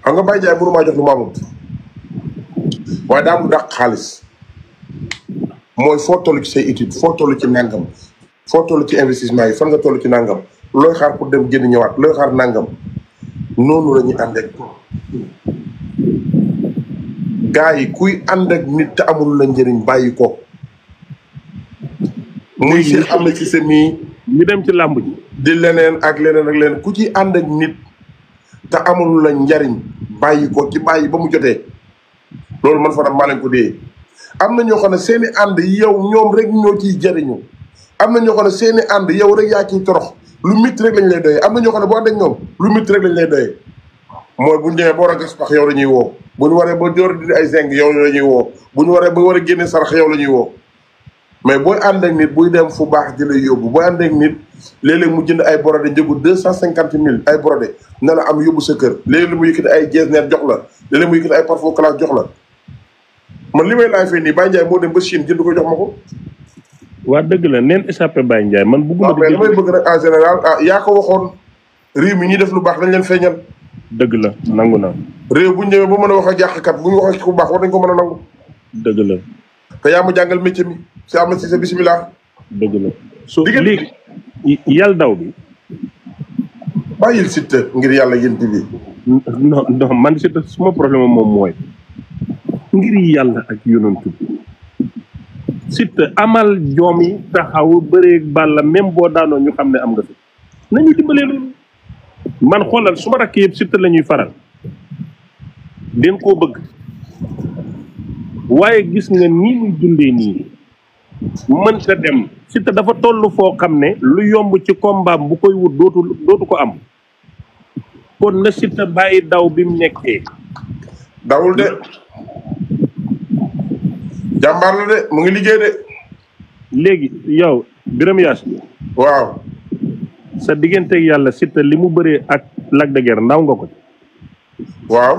xam nga Baye Ndiaye mënu maa jox lu ma amut. waaye daa am dàq xaalis. mooy foo toll ci say étude foo toll ci nangam. foo toll ci investissement yi fan nga toll ci nangam. looy xaar pour dem génn ñëwaat looy xaar nangam. noonu la ñuy ànd ak gars yi kuy ànd ak nit te amul la njëriñ bàyyi ko. muy Cheikh Ahmed Cissé mii ñu dem ci làmb ji. di leneen ak leneen ku ci ànd ak nit te amul la njariñ bàyyi ko ci bàyyi ba mu jotee. loolu man fa maa leen ko dee. am na ñoo xam ne seeni ànd yow ñoom rek ñoo ciy jariñu. am na ñoo xam ne seeni ànd yow rek yaa ciy torox lu mitti rek lañ lay doyee am na ñoo xam ne boo ànd ak ñoom lu mitti rek lañ lay doyee. mooy bu ñu demee ba war a gas pax yow la ñuy woo bu ñu waree ba door di ay zinc yow la ñuy woo bu ñu waree ba war a génne sarax yow la ñuy woo. mais booy ànd ak nit buy dem fu baax di lay yóbbu booy ànd ak nit léeg-léeg mu jënd ay brodé njëgu 250 000 ay brodé na la am yóbbu sa kër léeg-léeg mu yëkkati ay jeesneer jox la léeg-léeg mu yëkkati ay parfum classe jox la man li may laay fee nii Baye Ndiaye moo dem ba Chine jënd ko jox ma ko. waa dëgg la neen échappé Baye Ndiaye man bugguma mais damay bëgg rek en général yaa ko waxoon réew mi ñuy def lu baax dañ leen feeñal. dëgg la nangu na. réew bu ñu ñëwee ba mën a wax ak yàqkat bu ñu wax ak ku baax war nañ ko mën a nangu. dëgg la. te yaa ma jàngal métier mi si Ahmed Cissé bisimilah. dëgg la so léegi yàlla daw bi. bàyyil Siteu ngir yàlla yéen bi. non man Siteu suma problème moom mooy ngir yàlla ak yonantu bi Siteu amal joom yi taxaw bëree Balla même boo daanoo ñu xam ne am nga fi nañu dimbalee loolu. man xoolal su ma rakk yëpp Siteu la ñuy faral den koo bëgg waaye gis nga nii muy dundee nii mënta dem Siteu dafa toll foo xam ne lu yomb ci combat bu koy wut dootu ko am kon na Siteu bàyyi daw bi mu nekkee. dawul de jàmbaar la de mu ngi liggéey de. léegi yow Birame Yacine. waaw. sa digganteeg yàlla Siteu li mu bëree ak Lac de Guiers ndaw nga ko. waaw.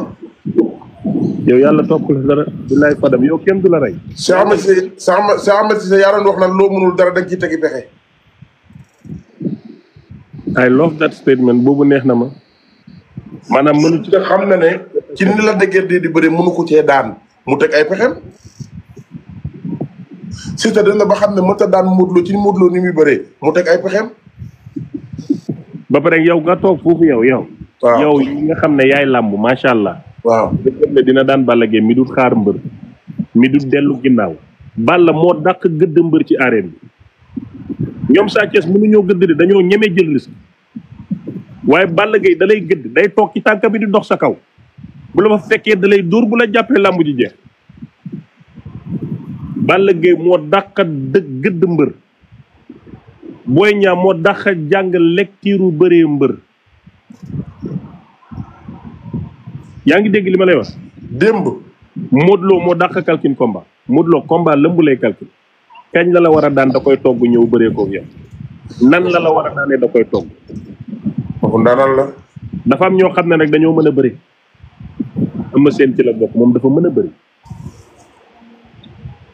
yow yàlla topp la dara bilaay Fadam yow kenn du la rey. Cheikh Ahmed Cissé yaa doon wax naan loo mënul dara da nga ciy tegi pexe. I love that statement boobu neex na ma. maanaam mënu ci xam na ne ci ni Lac de Guiers di bëri mënu ko cee daan mu teg ay pexem. Siteu dañ la ba xam ne mënta daan Modou Lo ci Modou Lo ni muy bëree mu teg ay pexem. ba pare yow nga toog foofu yow. waaw yow yi nga xam ne yaay làmb macha allah. waaw dëgg ne dina daan Balla Gaye mi du xaar mbër mi du dellu ginnaaw. Balla moo dàq gëdd mbër ci arène bi ñoom Sa Thiès mënuñoo gëdd de dañoo ñeme jël risque waaye Balla Gaye da lay gëdd day toog ci tànk bi di dox sa kaw bu la fa fekkee da lay dóor bu la jàppee làmb ji jeex. Balla Gaye moo dàq gëdd mbër Boy Niang moo dàq jàng lecture bëree mbër. yaa ngi dégg li ma lay wax. démb. Modou Lo moo dàq calcul combat. Modou Lo combat lëmb lay calcul. kañ la war a daan da koy togg ñëw bëree koog yow. nan la war a daanee da koy togg. waxu ndaanal la. dafa am ñoo xam ne nag dañoo mën a bëri. Eumeu Sène ci la bokk moom dafa mën a bëri.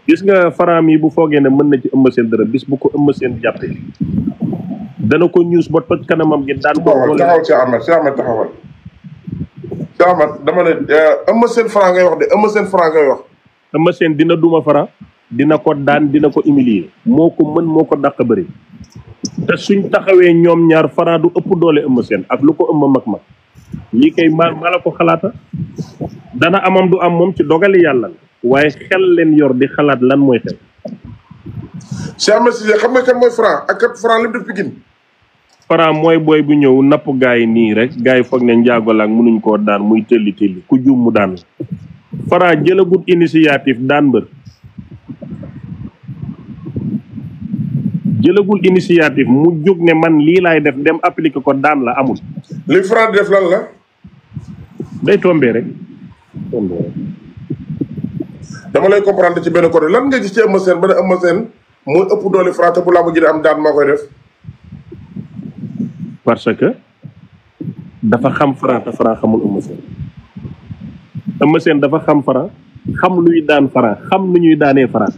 gis nga Faraam yi bu foogee ne mën na ci Eumeu Sène dara bis bu ko Eumeu Sène jàppee. dana ko ñuus ba toj kanamam gi daan ko. taxawal ci Ahmed taxawal. Ahmed dama ne Eumeu Sène Franc ngay wax de Eumeu Sène Franc ngay wax. Eumeu Sène dina duma Franc. dina ko daan dina ko humilier moo ko mën moo ko dàq bëri te suñ taxawee ñoom ñaar Franc du ëpp doole Eumeu Sène ak lu ko ëmb mag lii kay ma la ko xalaata dana amam du am moom ci dogali yàlla la waaye xel leen yor di xalaat lan mooy xel. Cheikh Ahmed Cissé xam nga kan mooy Franc ak kat Franc lim def Pikine. Franc mooy booy bu ñëw napp gaa yi nii rek gaa yi foog ne njaago la ak mënuñ koo daan muy tëlli tëlli ku juum mu daan la. Franc jëlagut initiative daan mbër. jëlagul initiative mu jóg ne man lii laay def dem appliquer ko daan la amul. li Franc def lan la. day tombé rek. dama lay comprendre ci benn côté lan nga gis ci Eumeu Sène ba ne Eumeu Sène mooy ëpp doole Franc te bu laa ma ji am daan maa koy def. parce que dafa xam Franc te Franc xamul Eumeu Sène. Eumeu Sène dafa xam Franc xam luy daan Franc xam lu ñuy daanee Franc.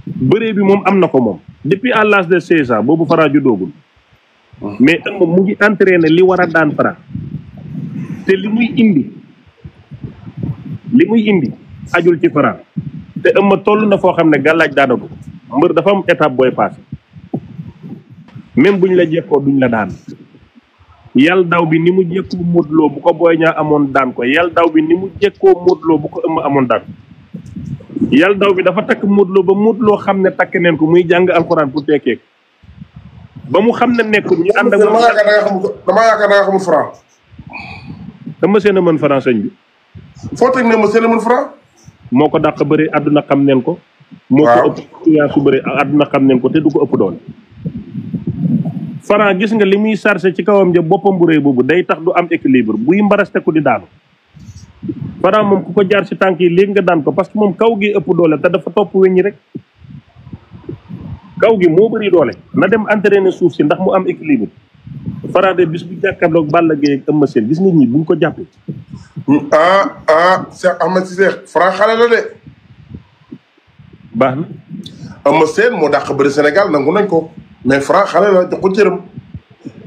bëree bi moom am na ko moom. depuis à l'âge de 16 ans boobu Franc ju doogul mais Eumeu mu ngi entraîné li war a daan Franc te li muy indi ajul ci Franc te Eumeu toll na foo xam ne gàllaaj daanako mbër dafa am étape booy passé même buñ la jekkoo duñ la daan yal daw bi ni mu jekkoo Modou Lo bu ko Boy Niang amoon daan ko yal daw bi ni mu jekkoo Modou Lo bu ko Eumeu amoon daan yàlla daw bi dafa takk Modou Lo ba Modou Lo xam ne takk neen ko muy jàng alxuraan pour tekkee ba mu xam ne nekkul ñu ànd ak damaa yaakaar da nga xamul Franc. Eumeu Sène a mën Franc sëñ bi. foo teg ne Eumeu Sène a mën Franc. moo ko dàq bëri àdduna xam neen ko. moo ko ëpp yaa su bëri àdduna xam neen ko te du ko ëpp doole. Franc gis nga li muy chargé ci kawam ja boppam bu rëy boobu day tax du am équilibre buy mbaraste ko di daanu. Franc moom ku ko jaar ci tànk yi léegi nga daan ko parce que moom kaw gi ëpp doole te dafa topp weñ ñi rek kaw gi moo bëri doole na dem entraîner suuf si ndax mu am équilibre Franc de bis bu jàkkaarloog Balla Gaye ak Eumeu Sène gis nga ñi buñ ko jàppee. Cheikh Ahmed Cissé Franc xale la de. baax na. Eumeu Sène moo dàq bëri Sénégal nangu nañ ko mais Franc xale la jox ko cëram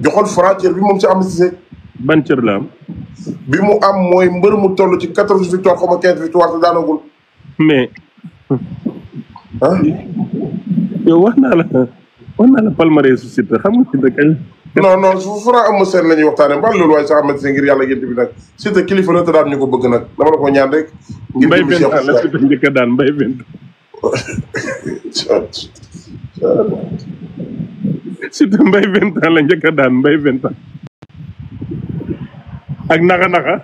joxol Franc cër bi moom Cheikh Ahmed Cissé. ban cër la am. bi mu am mooy mbër mu toll ci 14 victoire xaw ma 15 victoire te daanagul. mais. yow wax naa la palmarès su Siteu xam nga Siteu kañ. non su Franc Eumeu Sène la ñuy waxtaanee mbaa loolu waaye sax Ahmed Cissé ngir yàlla gént bi nag Siteu kilifa la te daan ñu ko bëgg nag dama la ko ñaan rek. ngir mbay benn la Siteu njëkk a daan mbay benn. Siteu mbay benn la njëkk a daan mbay benn. ak naxa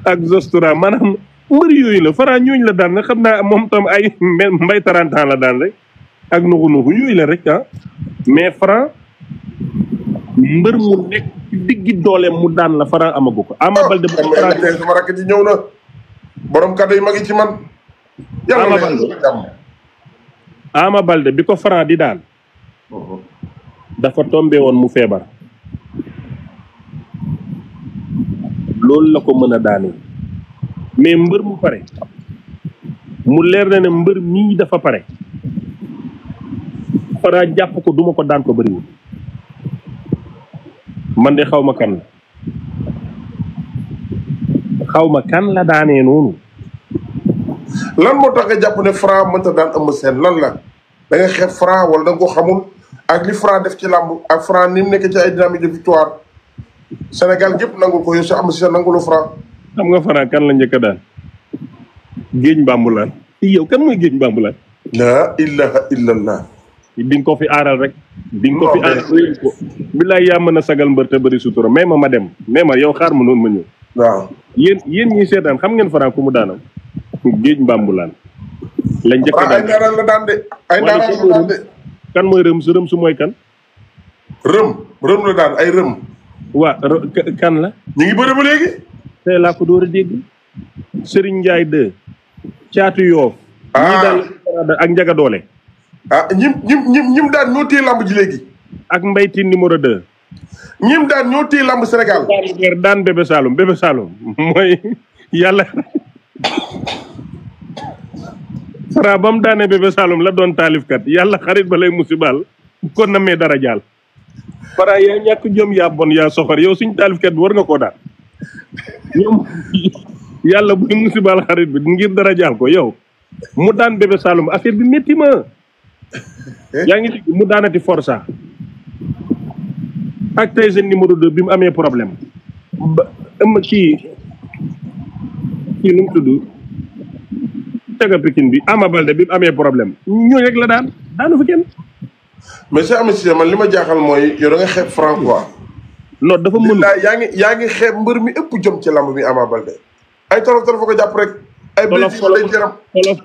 ak Zostura maanaam mbër yooyu la Franc ñooñu la daan xam naa moom tam ay mbay 30 ans la daan rek ak nuxu yooyu la rek mais Franc mbër mu nekk ci diggi dooleem mu daan la Franc amagu ko. Ama Baldé bu sama rakk ji ñëw na borom kàddu yi magi ci man. Ama Baldé bi ko Franc di daan. dafa tombé woon mu feebar loolu la ko mën a daanee mais mbër mu pare mu leer na ne mbër mii dafa pare Franc jàpp ko duma ko daan ko bëriwul man de xaw ma kan la daanee noonu. lan moo tax nga jàpp ne Franc mënta daan Eumeu Sène lan la da nga xeeb Franc wala da nga ko xamul. ak li Franc def ci làmb ak Franc ni mu nekk ci ay dynamique de victoire Sénégal gépp nangul ko yow si am si nangulu Franc. xam nga Franc kan la njëkk a daan géej Mbambulaan yow kan mooy géej Mbambulaan. la ilaha illallah. di nga ko fi aaral rek. di nga ko fi aaral ko. bilaay yaa mën a sagal mbër te bëri sutura mais ma dem mais ma yow xaar ma noonu ma ñëw. waaw yéen ñi seetaan xam ngeen Franc ku mu daanam géej Mbambulaan. la njëkk a daan ay ndaaraan la daan de ay ndaaraan la daan de. kan mooy rëm su mooy kan. rëm la daan ay rëm. waa kan la. ñu ngi bëri ba léegi. tey laa ko door a dégg. Serigne Ndiaye 2. Caatu Yoof. ñii daal ak Njaga Doole. ñim daan ñoo téye lamb ji léegi. ak Mbayti numéro 2. ñim daan ñoo téye lamb Sénégal. daan Bébé Saloum mooy yàlla. Franc ba mu daanee Bébé Saloum la doon taalifkat yàlla xarit ba lay musibaal kon na mee dara jaal Franc yaa ñàkk jom yaa bon yaa soxor yow suñ taalifkat bi war nga koo daan yàlla bu musibal xarit bi ngir dara jaal ko yow mu daan Bébé Saloum affaire bi métti ma yaa ngi dégg mu daanati Forza ak Tyson numéro 2 bi mu amee problème ba kii nu mu tudd tega Pikine bi Ama Baldé bi mu amee problème ñooñu rek la daanu fa kenn. mais Cheikh Ahmed Cissé man li ma jaaxal mooy yow da nga xeeb Franc quoi. non dafa mënu yaa ngi xeeb mbër mi ëpp jom ci lamb mi Ama Baldé ay tolof tolof ko jàpp rek. ay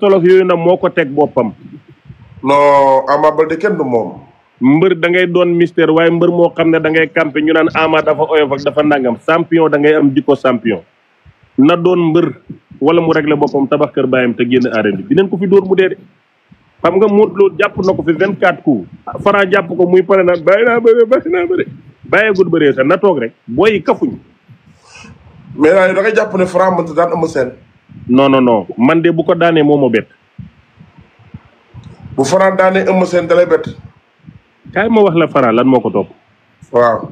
tolof yooyu nag moo ko teg boppam. non Ama Baldé kenn du moom. mbër da ngay doon mystère waaye mbër moo xam ne da ngay campé ñu naan Ama dafa oyof ak dafa nangam champion da ngay am jikko champion. na doon mbër wala mu réglé boppam tabax kër baayam te génn arène bi dinañ ko fi dóor mu dee de. xam nga Modou Lo jàpp na ko fi 24 coups. Franc jàpp ko muy pare naan bàyyi naa bëre bàyyeegul bëree sax na toog rek booy yi kafuñ. mais da ngay jàpp ne Franc mënta daan Eumeu Sène. non man de bu ko daanee moo ma bett. bu Franc daanee Eumeu Sène dalay bett. kaay ma wax la Franc lan moo ko topp. waaw.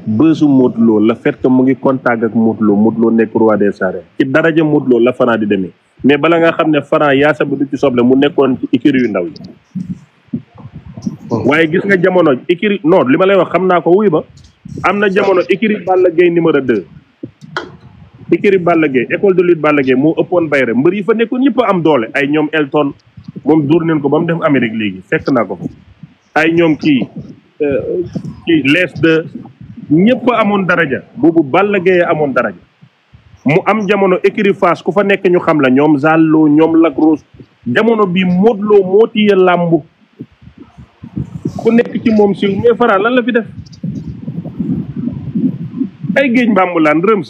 bësu Modou Lo la fait que mu ngi contact ak Modou Lo nekk roi des arènes ci daraja Modou Lo la Franc di demee mais bala nga xam ne Franc yaasa bi du ci soble mu nekkoon ci écurie yu ndaw yi. waaye gis nga jamono écurie non li ma lay wax xam naa ko wuy ba am na jamono écurie Balla Gaye numéro 2. écurie Balla Gaye école de lutte Balla Gaye moo ëppoon bayre mbër yi fa nekkoon ñëpp am doole ay ñoom Elton moom dóor neen ko ba mu dem Amérique léegi fekk naa ko fa ay ñoom kii les de ñëpp amoon daraja boobu Balla Gaye amoon daraja mu am jamono écurie Fass ku fa nekk ñu xam la ñoom Zallo ñoom Lac Rose jamono bii Modou Lo moo tiye làmb ku nekk ci moom siiw mais Franc lan la fi def ay géej mbambulaan rëms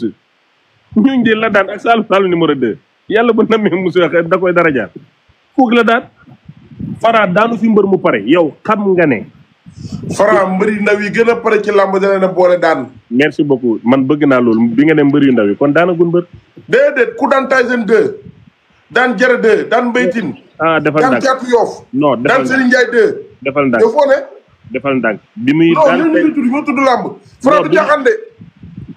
ñuñ de la daan ak Saalum numéro 2 yàlla bu namee musu da koy darajaat foog la daan Franc daanu fi mbër mu pare yow xam nga ne Franc mbëri ndaw yi gën a pare ci làmb dana ne boole daan. merci beaucoup man bëgg naa loolu bi nga ne mbëri ndaw yi kon daanagul mbër. déedéet ku daan Tyson 2 daan Jara 2 daan Mbaytin. defal ndànk daan Caatu Yoof. non daan Serigne Ndiaye 2. defal ndànk yow foo ne. defal ndànk bi muy. daan non ñooñu tudd ñoo tudd làmb. Franc du jaaxaan de.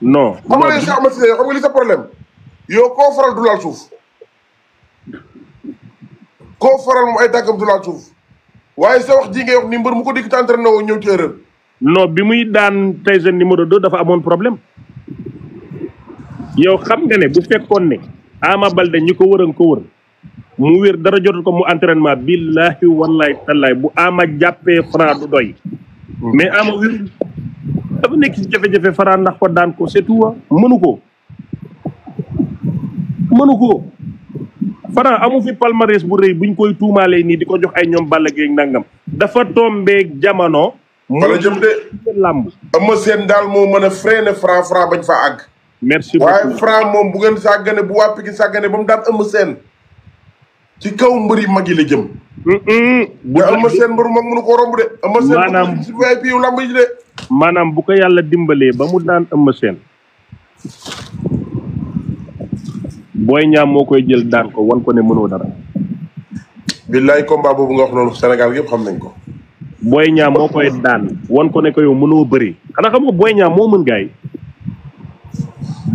non xam nga Cheikh Ahmed Cissé xam nga li sa problème yow koo faral du laal suuf koo faral moom ay tànkam du laal suuf waaye sa wax ji ngay wax ni mbër mu ko dikk entraîné woo ñëw ci erreur. non bi muy daan Tyson numéro 2 dafa amoon problème yow xam nga ne bu fekkoon ne Ama Baldé ñi ko wëran ko wër mu wér dara jotul ko mu entraînement billahi wallahi tallahi bu Ama jàppee Franc du doy mais Ama wér dafa nekk ci jafe-jafe Franc ndax ko daan ko c'est tout mënu ko Franc amu fi palmarès bu rëy buñ koy tuumaalee nii di ko jox ay ñoom Balla Gaye nangam dafa tombeeg jamono. wala jëm de làmb. Eumeu Sène daal moo mën a freiner Franc bañ fa àgg. merci beaucoup waaye Franc moom bu ngeen sàggane bu waa Pikine sàggane ba mu daan Eumeu Sène ci kaw mbëri mag yi la jëm. bu Eumeu Sène mbëru mag mënu ko romb de. maanaam Eumeu Sène si VIP yu làmb yi de. maanaam bu ko yàlla dimbalee ba mu daan Eumeu Sène Boy Niang moo koy jël daan ko wan ko ne mënoo dara. billaay combat boobu nga wax noonu Sénégal yëpp xam nañ ko. Boy Niang moo koy daan wan ko ne ko yow mënoo bëri xanaa xam nga Boy Niang moo mën gaay.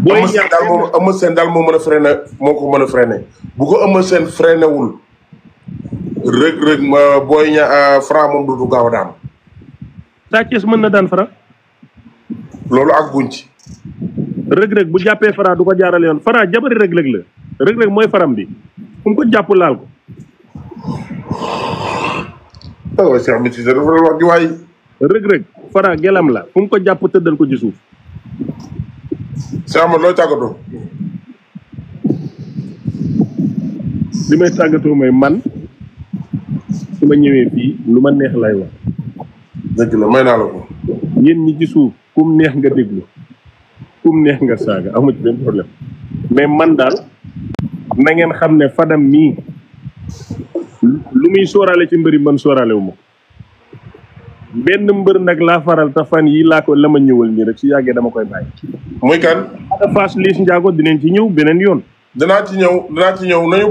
Boy Niang daal moom Eumeu Sène daal moo mën a freiné moo ko mën a freiné bu ko Eumeu Sène freiné wul Reug Boy Niang Franc moom du gaaw a daan. Sa Thiès mën na daan Franc. loolu ak guñ ci. Reug bu jàppee Franc du ko jaarale yoon Franc jabari Reug la Reug mooy faram bi fu mu ko jàpp laal ko. waaw Cheikh Ahmed Cissé dafa wax ji waay. Reug Franc gelam la fu mu ko jàpp tëddal ko ci suuf. Cheikh Ahmed looy tàggatoo. li may tàggatoo mooy man su ma ñëwee fii lu ma neex lay wax. dëgg la may naa la ko. yéen ñi ci suuf kum neex nga déglu kum neex nga saaga amu ci benn problème mais man daal na ngeen xam ne Fadam mii lu muy sóoraale ci mbëri man sóoraale wu ma benn mbër nag laa faral te fan yi laa ko la ma ñëwal nii rek su yàggee dama koy bàyyi. muy kan. Ada Fass Liss Ndiago dinañ ci ñëw beneen yoon. danaa ci ñëw nañu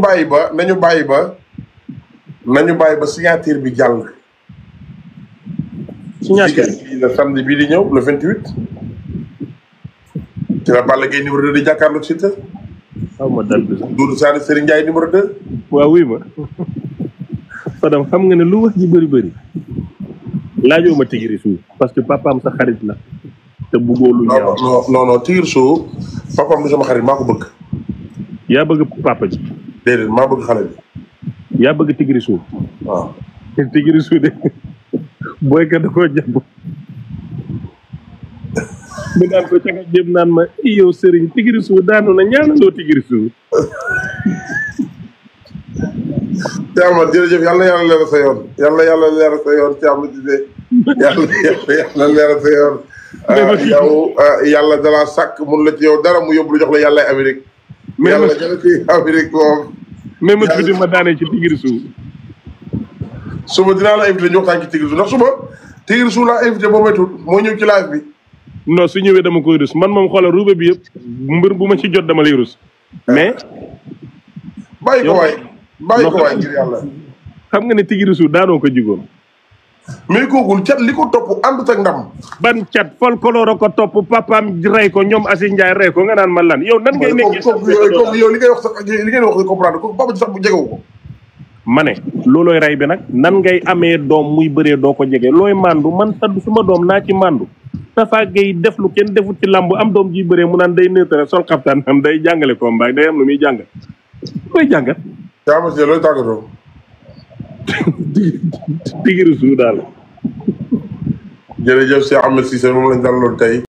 bàyyi ba signature bi jàll. signature bi le samedi bii di ñëw le 28. ci la Balla Gaye numéro 2 di jàkkaarloog Siteu. xaw ma dal bi sax. Doudou Sané Serigne Ndiaye numéro 2. waaw wuy ma Fadam xam nga ne lu wax ji bëri laajoo ma Tigiri Sou parce que papaam sa xarit la te buggoo lu ñaaw. non Tigiri Sou papaam du sama xarit maa ko bëgg. yaa bëgg papa ji. déedéet maa bëgg xale bi. yaa bëgg Tigiri Sou. waaw. Tigiri Sou de booykat da koo jàpp. mu daan ko caga jéem naan ma yow Serigne Tigiri Sou daanu na ñaanaloo Tigiri Sou. Thiam jërëjëf yàlla leeral sa yoon yàlla leeral sa yoon Thiam Cissé yàlla leeral sa yoon. yow yàlla dalaa sàkk mun la ci yow dara mu yóbbu lu jox la yàlla Amérique. mais yàlla jëlee ci Amérique moom. mais ma tuuti ma daanee ci Tigiri Sou. suba dinaa la invité ñu waxtaan ci Tigiri Sou ndax suba Tigiri Sou laa invité boo méttul moo ñëw ci live bi. non su ñëwee dama koy rus man moom xoolal ruube bi yëpp mbir bu ma ci jot dama lay rus. mais. bàyyi ko waay ngir yàlla. xam nga ne Tigiri Sou daanoo ko jigoon. mais kooku cat li ko topp àndut ak ndam. ban cat folklore ko topp papaam rey ko ñoom Asi Ndiaye rey ko nga naan ma lan yow nan ngay nekkee. kooku yow li ngay wax sax li ngeen wax comprendre kooku papa ji sax bu jegewu ko. ma ne loolooy rey bi nag nan ngay amee doom muy bëree doo ko jege looy mandu man sax suma doom naa ci mandu. Tafa Gueye def lu kenn defut ci làmb am doom ji bëree mu naan day neutre sol xaftaan am day jàngale combat day am lu muy jàngal koy jàngat. yaa ma si looy tàggatoo. Tigiri Sou daal. jërëjëf Cheikh Ahmed Cissé moom lañ dalaloon tey.